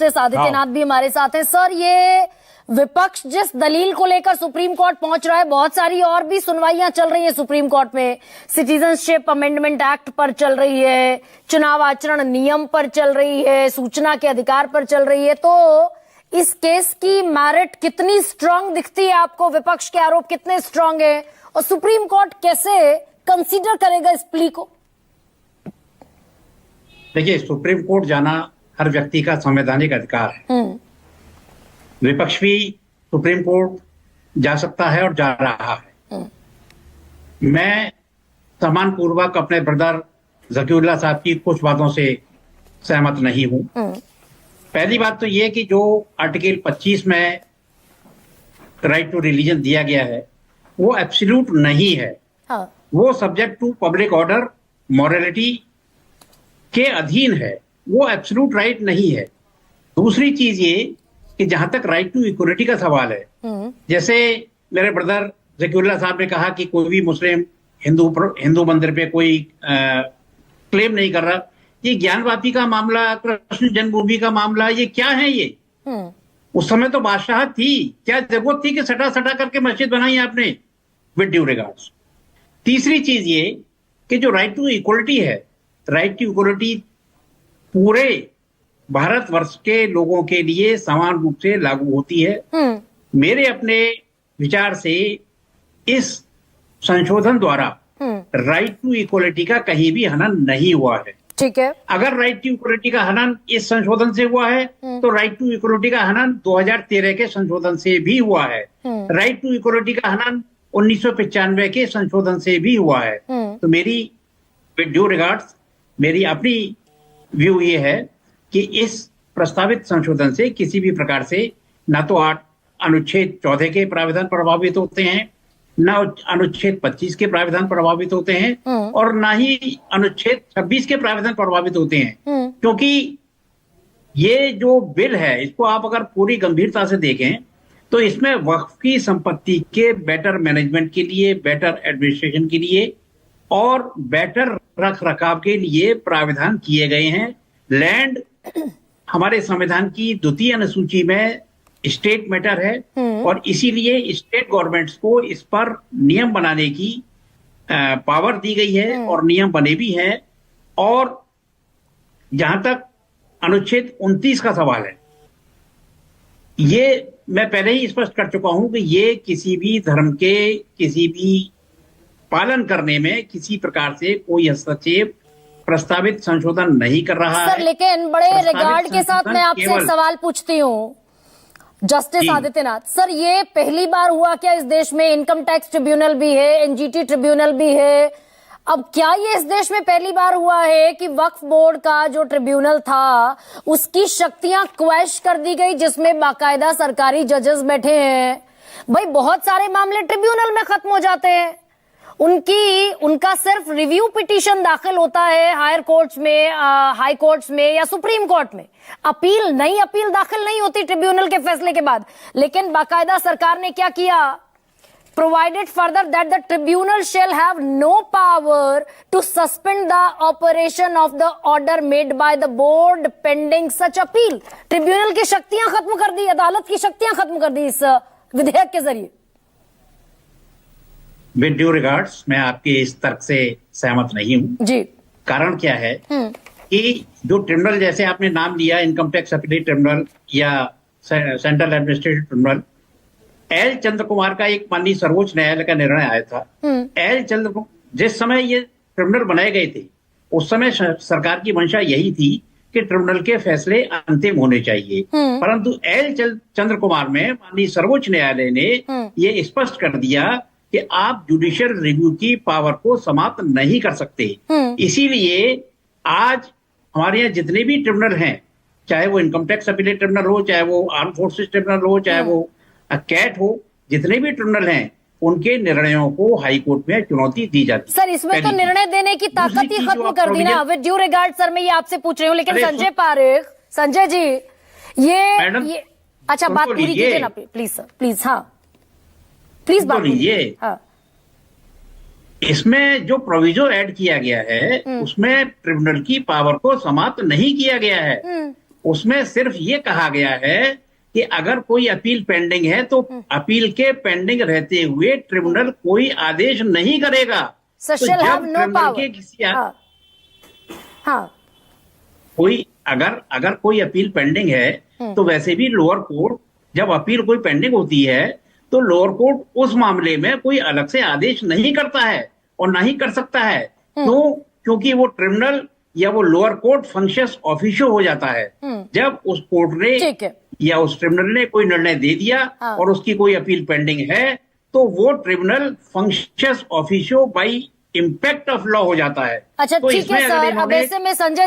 Justice Adityanath भी हमारे साथ हैं। सर, ये विपक्ष जिस दलील को लेकर सुप्रीम कोर्ट पहुंच रहा है, बहुत सारी और भी सुनवाइयां चल रही हैं सुप्रीम कोर्ट में। सिटीजनशिप अमेंडमेंट एक्ट पर चल रही है, चुनाव आचरण नियम पर चल रही है, सूचना के अधिकार पर चल रही है। तो इस केस की मैरिट कितनी स्ट्रांग दिखती है आपको? विपक्ष के आरोप कितने स्ट्रांग है और सुप्रीम कोर्ट कैसे कंसीडर करेगा इस प्ली को? देखिए, सुप्रीम कोर्ट जाना हर व्यक्ति का संवैधानिक अधिकार है। विपक्ष भी सुप्रीम कोर्ट जा सकता है और जा रहा है। मैं सम्मानपूर्वक अपने ब्रदर जकीउल्लाह साहब की कुछ बातों से सहमत नहीं हूं। पहली बात तो यह कि जो आर्टिकल 25 में राइट टू रिलीजन दिया गया है वो एब्सोल्यूट नहीं है। वो subject to public order, morality के अधीन है, वो एब्सोल्यूट राइट नहीं है। दूसरी चीज ये कि जहां तक राइट टू इक्वलिटी का सवाल है, जैसे मेरे ब्रदर जकीउल्लाह साहब ने कहा कि कोई भी मुस्लिम हिंदू मंदिर पे कोई क्लेम नहीं कर रहा। ये ज्ञानवापी का मामला, कृष्ण जन्मभूमि का मामला, ये क्या है? ये उस समय तो बादशाह थी, क्या जरूरत थी कि सटा सटा करके मस्जिद बनाई आपने? With due regards. तीसरी चीज ये कि जो राइट टू इक्वलिटी है, राइट टू इक्वलिटी पूरे भारतवर्ष के लोगों के लिए समान रूप से लागू होती है। मेरे अपने विचार से इस संशोधन द्वारा राइट टू इक्वलिटी का कहीं भी हनन नहीं हुआ है। ठीक है। अगर राइट टू इक्वलिटी का हनन इस संशोधन से हुआ है तो राइट टू इक्वलिटी का हनन 2013 के संशोधन से भी हुआ है। राइट टू इक्वलिटी का हनन 1995 के संशोधन से भी हुआ है। तो मेरी विद ड्यू रिगार्ड्स, मेरी अपनी व्यू ये है कि इस प्रस्तावित संशोधन से किसी भी प्रकार से ना तो अनुच्छेद 14 के प्राविधान प्रभावित होते हैं, ना अनुच्छेद 25 के प्राविधान प्रभावित होते हैं और ना ही अनुच्छेद 26 के प्राविधान प्रभावित होते हैं। क्योंकि ये जो बिल है, इसको आप अगर पूरी गंभीरता से देखें तो इसमें वक्फ की संपत्ति के बेटर मैनेजमेंट के लिए, बेटर एडमिनिस्ट्रेशन के लिए और बेटर रख रखाव के लिए प्राविधान किए गए हैं। लैंड हमारे संविधान की 2वीं अनुसूची में स्टेट मैटर है और इसीलिए स्टेट गवर्नमेंट्स को इस पर नियम बनाने की पावर दी गई है और नियम बने भी हैं। और जहां तक अनुच्छेद 29 का सवाल है, ये मैं पहले ही स्पष्ट कर चुका हूं कि ये किसी भी धर्म के किसी भी पालन करने में किसी प्रकार से कोई हस्तक्षेप प्रस्तावित संशोधन नहीं कर रहा है। सर, लेकिन बड़े रिगार्ड के साथ मैं आपसे एक सवाल पूछती हूँ जस्टिस आदित्यनाथ। सर, ये पहली बार हुआ क्या इस देश में? इनकम टैक्स ट्रिब्यूनल भी है, एनजीटी ट्रिब्यूनल भी है। अब क्या ये इस देश में पहली बार हुआ है कि वक्फ बोर्ड का जो ट्रिब्यूनल था उसकी शक्तियां क्वैश कर दी गई, जिसमें बाकायदा सरकारी जजेस बैठे हैं? भाई, बहुत सारे मामले ट्रिब्यूनल में खत्म हो जाते हैं, उनका सिर्फ रिव्यू पिटीशन दाखिल होता है हायर कोर्ट्स में, हाई कोर्ट्स में या सुप्रीम कोर्ट में। नई अपील दाखिल नहीं होती ट्रिब्यूनल के फैसले के बाद। लेकिन बाकायदा सरकार ने क्या किया? Provided further that the tribunal shall have no power to suspend the operation of the order made by the board pending such appeal. Tribunal की शक्तियां खत्म कर दी, अदालत की शक्तियां खत्म कर दी इस विधेयक के जरिए। विद ड्यू रिगार्ड्स, मैं आपके इस तर्क से सहमत नहीं हूं जी। कारण क्या है कि जो ट्रिब्यूनल, जैसे आपने नाम लिया इनकम टैक्स अपीलेट ट्रिब्यूनल या सेंट्रल एडमिनिस्ट्रेटिव ट्रिब्यूनल, एल चंद्र कुमार का एक माननीय सर्वोच्च न्यायालय का निर्णय आया था। एल चंद्र, जिस समय ये ट्रिब्यूनल बनाए गए थे उस समय सरकार की मंशा यही थी कि ट्रिब्यूनल के फैसले अंतिम होने चाहिए। परंतु एल चंद्र कुमार में माननीय सर्वोच्च न्यायालय ने ये स्पष्ट कर दिया कि आप जुडिशियल रिव्यू की पावर को समाप्त नहीं कर सकते। इसीलिए आज हमारे यहाँ जितने भी ट्रिब्यूनल हैं, चाहे वो इनकम टैक्स अपीलेट ट्रिब्यूनल हो, चाहे वो आर्म फोर्सेस ट्रिब्यूनल हो, चाहे वो कैट हो, जितने भी ट्रिब्यूनल हैं उनके निर्णयों को हाई कोर्ट में चुनौती दी जाती है। सर, इसमें तो निर्णय देने की ताकत ही खत्म कर दी ना। विद ड्यू रिगार्ड सर, मैं ये आपसे पूछ रही हूँ, लेकिन संजय पारेख, संजय जी, ये अच्छा बात पूरी कीजिए ना प्लीज सर, प्लीज। हाँ प्लीज बात कीजिए। हाँ, इसमें जो प्रोविजो ऐड किया गया है उसमें ट्रिब्यूनल की पावर को समाप्त नहीं किया गया है। उसमें सिर्फ ये कहा गया है कि अगर कोई अपील पेंडिंग है तो अपील के पेंडिंग रहते हुए ट्रिब्यूनल कोई आदेश नहीं करेगा। सर तो shall जब have no ट्रिब्यूनल power। के किसी हाँ कोई अगर कोई अपील पेंडिंग है तो वैसे भी लोअर कोर्ट जब अपील कोई पेंडिंग होती है तो लोअर कोर्ट उस मामले में कोई अलग से आदेश नहीं करता है और ना ही कर सकता है। क्यों? क्योंकि वो ट्रिब्यूनल या वो लोअर कोर्ट फंक्शंस ऑफिशियो हो जाता है जब उस कोर्ट ने ठीक है। या उस ट्रिब्यूनल ने कोई निर्णय दे दिया और उसकी कोई अपील पेंडिंग है तो वो tribunal functions officio by impact of law हो जाता है। अच्छा तो ठीक इसमें है अगर सर, अब इन्होंने ऐसे में संजय